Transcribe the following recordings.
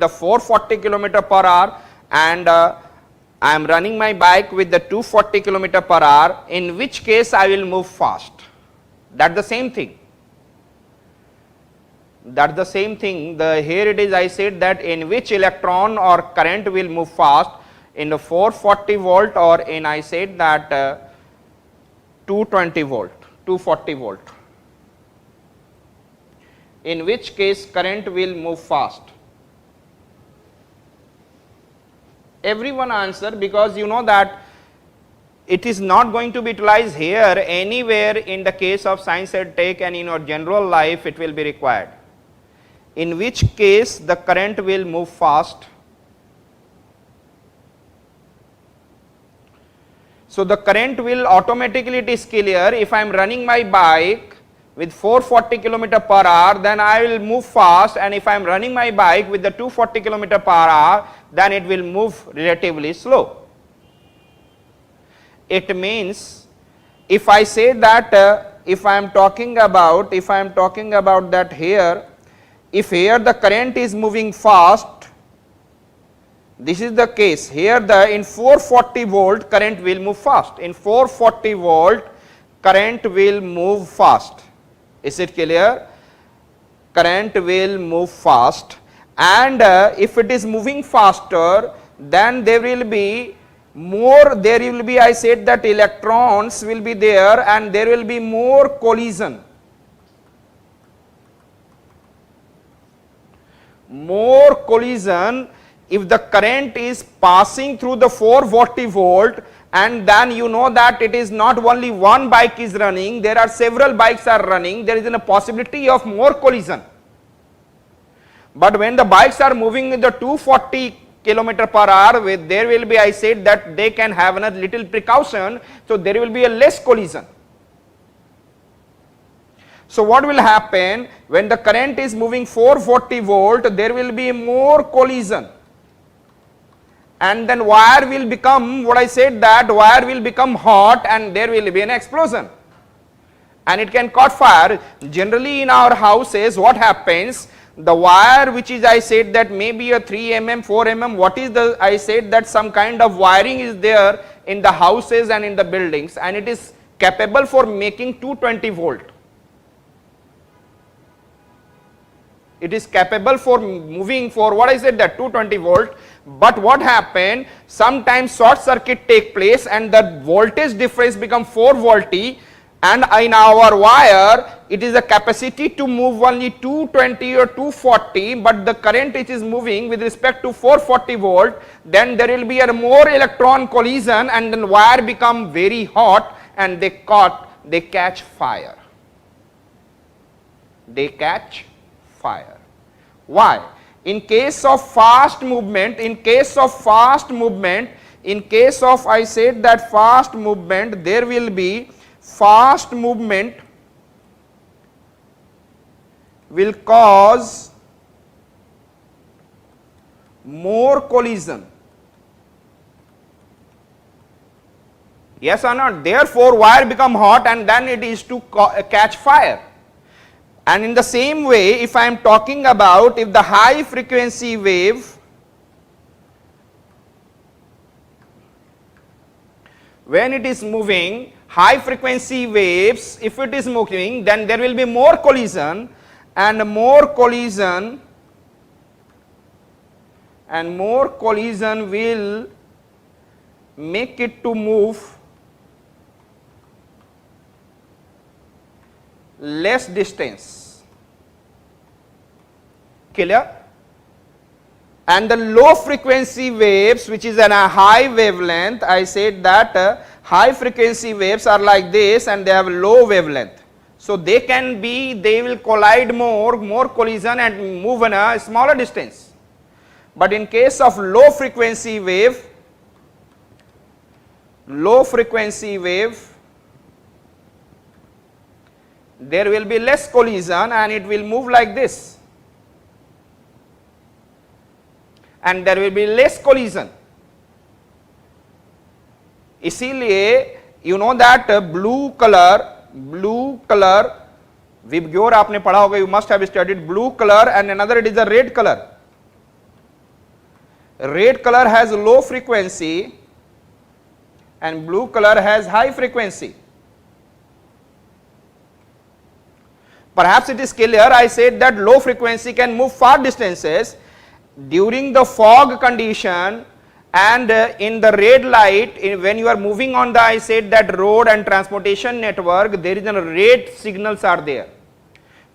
the 440 km per hour and I am running my bike with the 240 km per hour, in which case I will move fast. That's the same thing. That's the same thing. Here it is, I said that in which electron or current will move fast, in the 440 volt or in, I said that 220 volt, 240 volt. In which case current will move fast. Everyone answer, because you know that it is not going to be utilized here, anywhere in the case of science and tech, and in your general life it will be required. In which case the current will move fast. So the current will automatically, it is clear, if I am running my bike with 440 km per hour, then I will move fast, and if I am running my bike with the 240 km per hour, then it will move relatively slow. It means if I say that if I am talking about that here, if here the current is moving fast, this is the case, here the in 440 volt current will move fast, in 440 volt current will move fast. Is it clear? Current will move fast, and if it is moving faster, then there will be more, I said that electrons will be there and there will be more collision. More collision if the current is passing through the 440 volt, and then you know that it is not only one bike is running, there are several bikes are running, there is a possibility of more collision. But when the bikes are moving with the 240 km per hour, there will be, I said that they can have a little precaution, so there will be a less collision. So what will happen when the current is moving 440 volt, there will be more collision, and then wire will become, what I said that wire will become hot and there will be an explosion and it can caught fire. Generally in our houses what happens, the wire which is, I said that maybe a 3 mm, 4 mm, what is the, I said that some kind of wiring is there in the houses and in the buildings, and it is capable for making 220 volt. It is capable for moving for, what I said that 220 volt, but what happened, sometimes short circuit take place and the voltage difference become 4 volty, and in our wire it is a capacity to move only 220 or 240, but the current which is moving with respect to 440 volt, then there will be a more electron collision and then wire become very hot and they catch fire. They catch fire. Why? In case of fast movement, I said that fast movement, there will be fast movement will cause more collision. Yes or not? Therefore, wire become hot and then it is to catch fire. And in the same way, if I am talking about if the high frequency wave, when it is moving, high frequency waves, if it is moving, then there will be more collision, and more collision will make it to move less distance. Clear? And the low frequency waves, which is a high wavelength, I said that high frequency waves are like this and they have low wavelength. So they will collide more collision and move in a smaller distance. But in case of low frequency wave, there will be less collision and it will move like this, and there will be less collision. इसीलिए you know that blue color Vibgyor आपने पढ़ा होगा, you must have studied blue color, and another it is a red color. red color has low frequency and blue color has high frequency. Perhaps it is clear, I said that low frequency can move far distances during the fog condition, and in the red light, when you are moving on the, I said that road and transportation network, there is a red signals are there,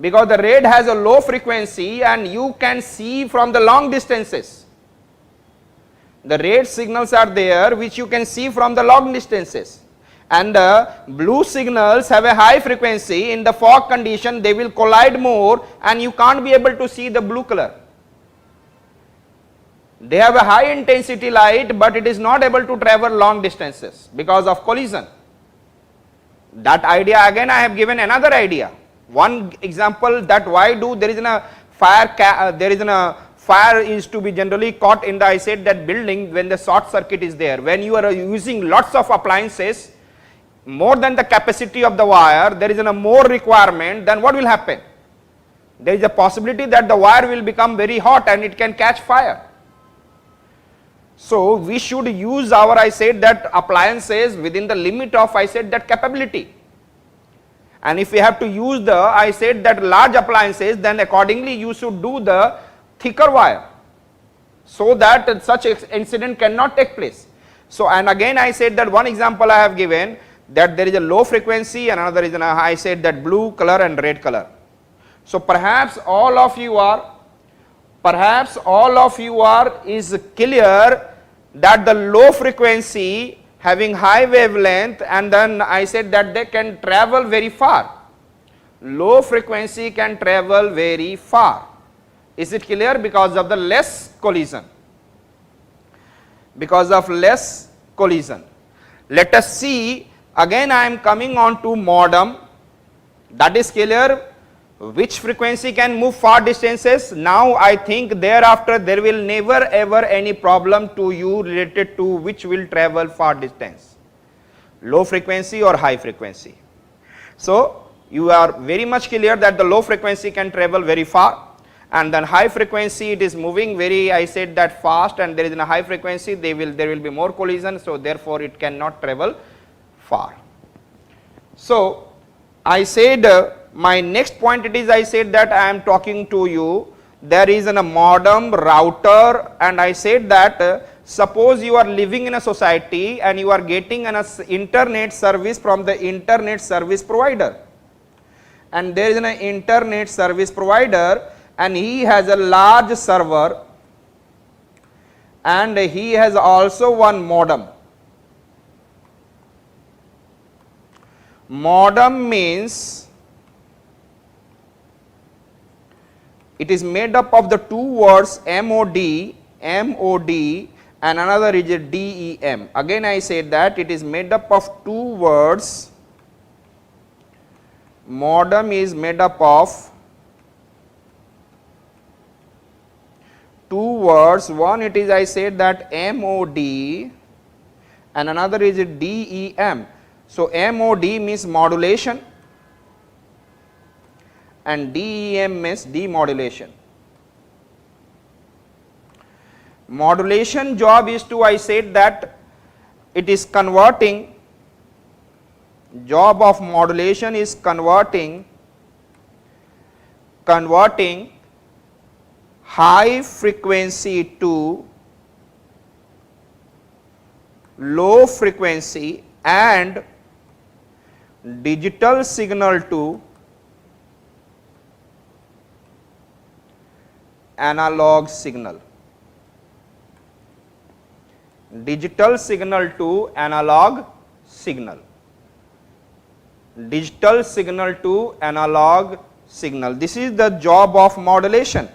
because the red has a low frequency and you can see from the long distances. The red signals are there which you can see from the long distances, and the blue signals have a high frequency. In the fog condition they will collide more and you can't be able to see the blue color. They have a high intensity light, but it is not able to travel long distances because of collision. That idea again I have given another idea. One example, that why do there is a fire, fire is to be generally caught in the, I said that building when the short circuit is there. When you are using lots of appliances, more than the capacity of the wire, there is a more requirement, then what will happen? There is a possibility that the wire will become very hot and it can catch fire. So we should use our, I said that appliances within the limit of, I said that capability. And if we have to use the, I said that large appliances, then accordingly you should do the thicker wire, so that such incident cannot take place. So, and again I said that one example I have given, that there is a low frequency and another is an, I said that blue color and red color. So perhaps all of you are is clear that the low frequency having high wavelength, and then I said that they can travel very far. Low frequency can travel very far. Is it clear? Because of the less collision. Because of less collision. Let us see, again I am coming on to modem. That is clear. Which frequency can move far distances? Now I think thereafter there will never ever any problem to you related to which will travel far distance, low frequency or high frequency. So you are very much clear that the low frequency can travel very far, and then high frequency it is moving very, I said that fast, and there is a high frequency there will be more collision, so therefore it cannot travel far. So I said my next point, it is I said that I am talking to you, there is a modem, router, and I said that suppose you are living in a society and you are getting an internet service from the internet service provider, and there is an internet service provider and he has a large server and he has also one modem. Modem means it is made up of the two words MOD, and another is a DEM. Again I said that it is made up of two words. Modem is made up of two words. One it is I said that MOD and another is a DEM. So MOD means modulation and DEM means demodulation. Modulation job is to, I said that it is converting, job of modulation is converting high frequency to low frequency and digital signal to analog signal. Digital signal to analog signal. Digital signal to analog signal. This is the job of modulation.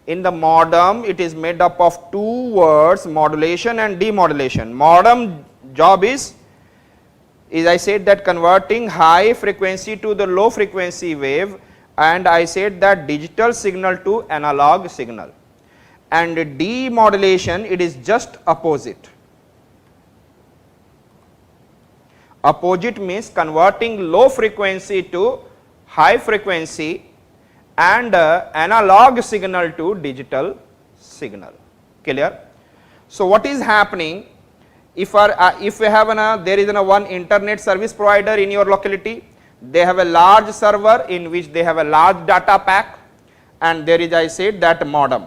In the modem, it is made up of two words, modulation and demodulation. Modem job is I said that converting high frequency to the low frequency wave, and I said that digital signal to analog signal. And demodulation, it is just opposite. Opposite means converting low frequency to high frequency and analog signal to digital signal. clear. So what is happening, if we have there is one internet service provider in your locality, they have a large server in which they have a large data pack, and there is, I said, that modem.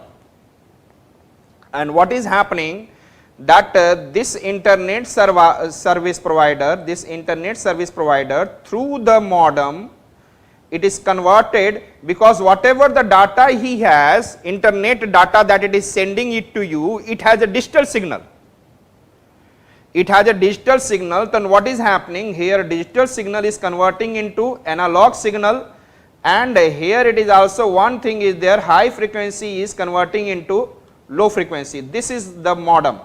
And what is happening, that this internet service provider through the modem, it is converted, because whatever the data he has, internet data that it is sending it to you, it has a digital signal. It has a digital signal. Then what is happening here, digital signal is converting into analog signal, and here it is also one thing is there, high frequency is converting into low frequency. This is the modem,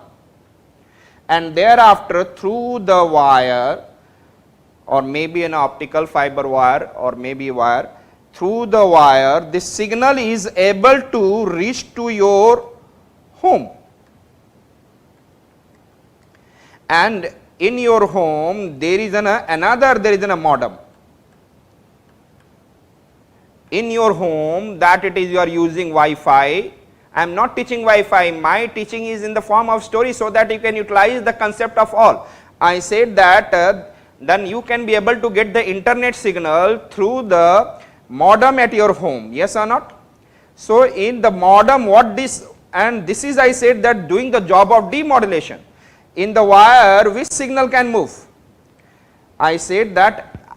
and thereafter through the wire, or maybe an optical fiber wire, or maybe wire, through the wire this signal is able to reach to your home. And in your home there is a modem. In your home, that it is you are using Wi-Fi. I am not teaching Wi-Fi, my teaching is in the form of story, so that you can utilize the concept of all. I said that then you can be able to get the internet signal through the modem at your home, yes or not? So in the modem, what this, and this is, I said, that doing the job of demodulation. In the wire, which signal can move? I said that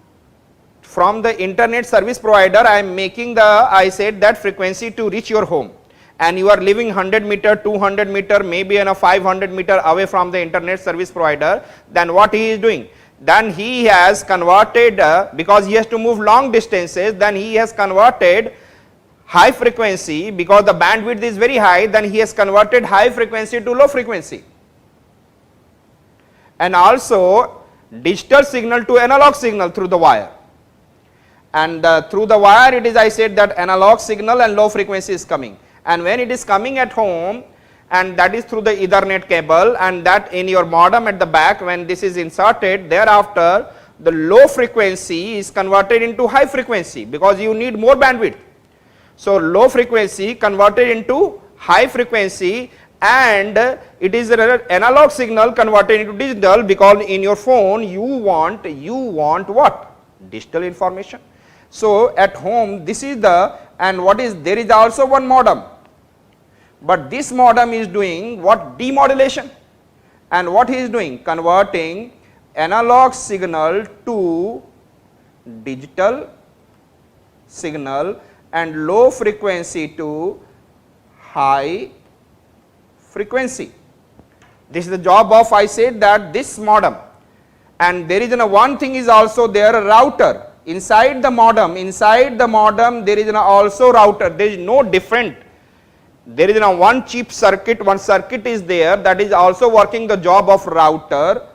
from the internet service provider, I am making I said that frequency to reach your home, and you are living 100 meter, 200 meter, maybe 500 meter away from the internet service provider. Then what he is doing? Then he has converted, because he has to move long distances, then he has converted high frequency, because the bandwidth is very high, then he has converted high frequency to low frequency. And also digital signal to analog signal through the wire, and through the wire it is, I said, that analog signal and low frequency is coming, and when it is coming at home, and that is through the Ethernet cable, and that in your modem at the back, when this is inserted, thereafter the low frequency is converted into high frequency, because you need more bandwidth. So low frequency converted into high frequency, and it is an analog signal converted into digital, because in your phone you want what? Digital information. So at home this is the, and what is, there is also one modem, but this modem is doing what? Demodulation. And what he is doing? Converting analog signal to digital signal and low frequency to high frequency. This is the job of, I said, that this modem. And there is one thing is also there, a router inside the modem. Inside the modem there is also router. There is no different. There is one chip circuit, one circuit is there, that is also working the job of router.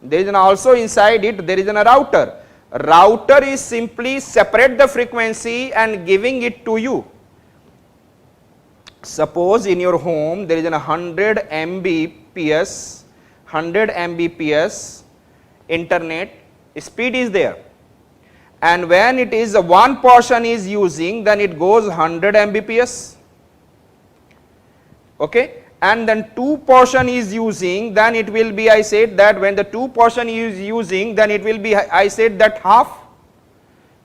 There is also inside it, there is a router. Router is simply separate the frequency and giving it to you. Suppose in your home there is 100 Mbps, 100 Mbps internet speed is there, and when it is one person is using, then it goes 100 Mbps, okay, and then two person is using, then it will be, I said that when the two person is using, then it will be, I said that half,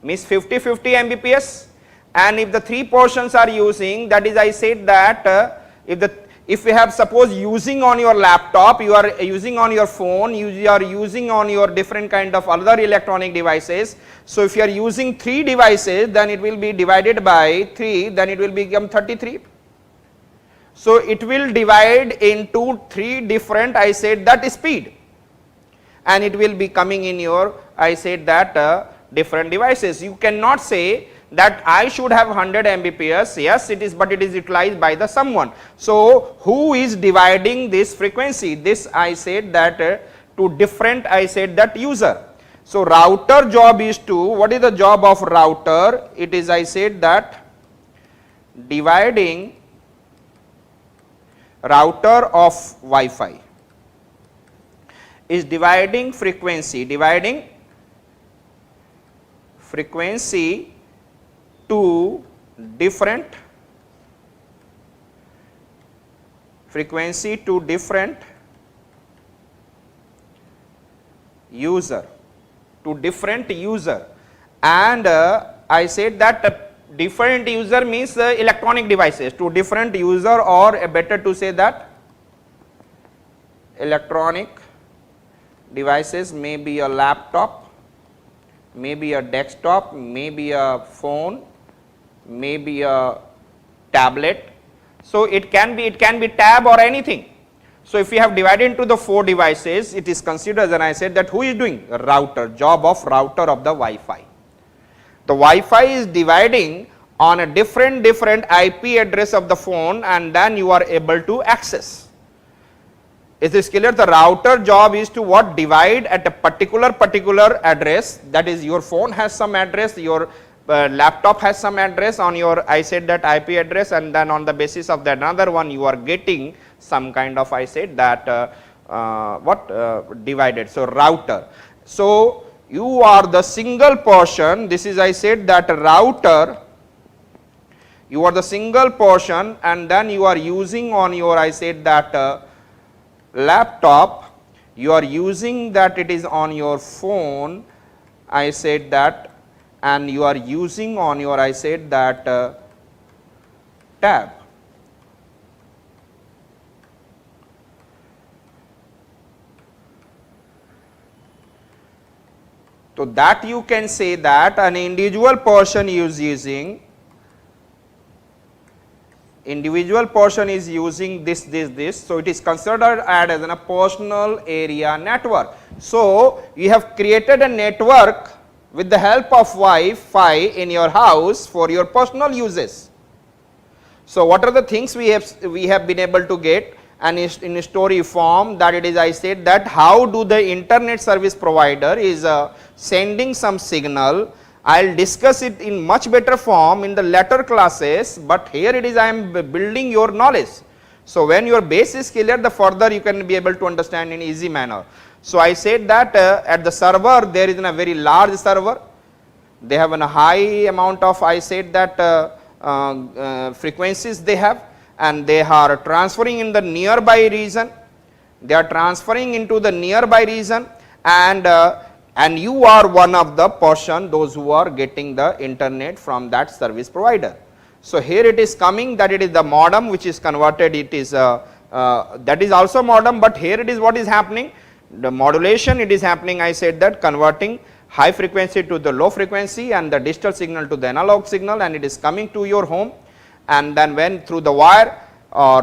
means 50 Mbps. And if the three portions are using, that is, I said that if you have, suppose, using on your laptop, you are using on your phone, you are using on your different kind of other electronic devices. So if you are using 3 devices, then it will be divided by 3, then it will become 33. So it will divide into 3 different, I said that, speed, and it will be coming in your, I said that, different devices. You cannot say that I should have 100 Mbps, yes it is, but it is utilized by the someone. So who is dividing this frequency? This, I said that, to different, I said that, user. So router job is to, what is the job of router? It is, I said that, dividing router of Wi-Fi is dividing frequency to different frequency to different user, and I said that different user means electronic devices, to different user, or better to say that electronic devices may be a laptop, maybe a desktop, maybe a phone, maybe a tablet. So it can be tab or anything. So if we have divided into the 4 devices, it is considered, and I said that who is doing? A router, job of router of the Wi-Fi. The Wi-Fi is dividing on a different IP address of the phone, and then you are able to access. Is this clear? The router job is to what? Divide at a particular address, that is your phone has some address, your laptop has some address on your, I said that IP address, and then on the basis of that another one you are getting some kind of, I said that divided. So router. So you are the single portion, this is I said that router, you are the single portion, and then you are using on your, I said that laptop, you are using that it is on your phone, I said that, and you are using on your, I said that tab. So that you can say that an individual person is using, this, so it is considered as a personal area network. So you have created a network with the help of Wi-Fi in your house for your personal uses. So what are the things we have been able to get? And in a story form, that it is, I said that how do the internet service provider is sending some signal. I will discuss it in much better form in the later classes, but here it is I am building your knowledge. So when your base is clear, the further you can be able to understand in easy manner. So I said that at the server there is a very large server, they have a high amount of, I said that frequencies they have, and they are transferring in the nearby region, they are transferring into the nearby region, and you are one of the person, those who are getting the internet from that service provider. So here it is coming that it is the modem which is converted, it is that is also modem, but here it is what is happening, the modulation it is happening, I said that converting high frequency to the low frequency and the digital signal to the analog signal, and it is coming to your home, and then when through the wire,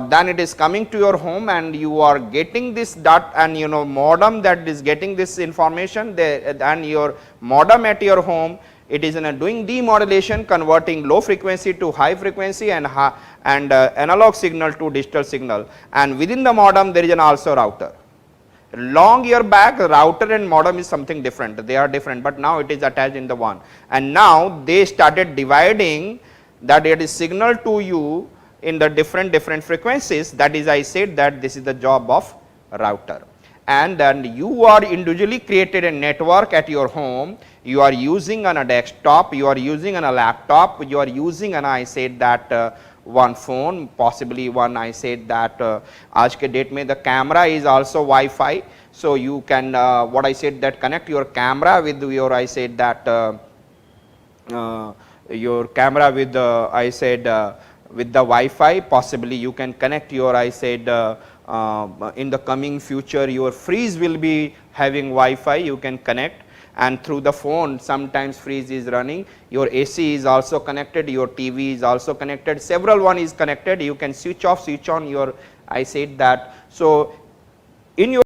then it is coming to your home, and you are getting this dot, and you know modem that is getting this information, and your modem at your home, it is doing demodulation, converting low frequency to high frequency and analog signal to digital signal, and within the modem there is also router. Long year back, router and modem is something different, they are different, but now it is attached in the one, and now they started dividing that it is signal to you in the different frequencies. That is, I said that this is the job of router, and then you are individually created a network at your home, you are using on a desktop, you are using on a laptop, you are using on, I said that one phone, possibly one, I said that आज के date में the camera is also Wi-Fi, so you can what I said that connect your camera with your, I said that your camera with I said with the Wi-Fi, possibly you can connect your, I said in the coming future your fridge will be having Wi-Fi, you can connect, and through the phone sometimes fridge is running, your AC is also connected, your TV is also connected, several one is connected, you can switch off, switch on your, I said that. So in your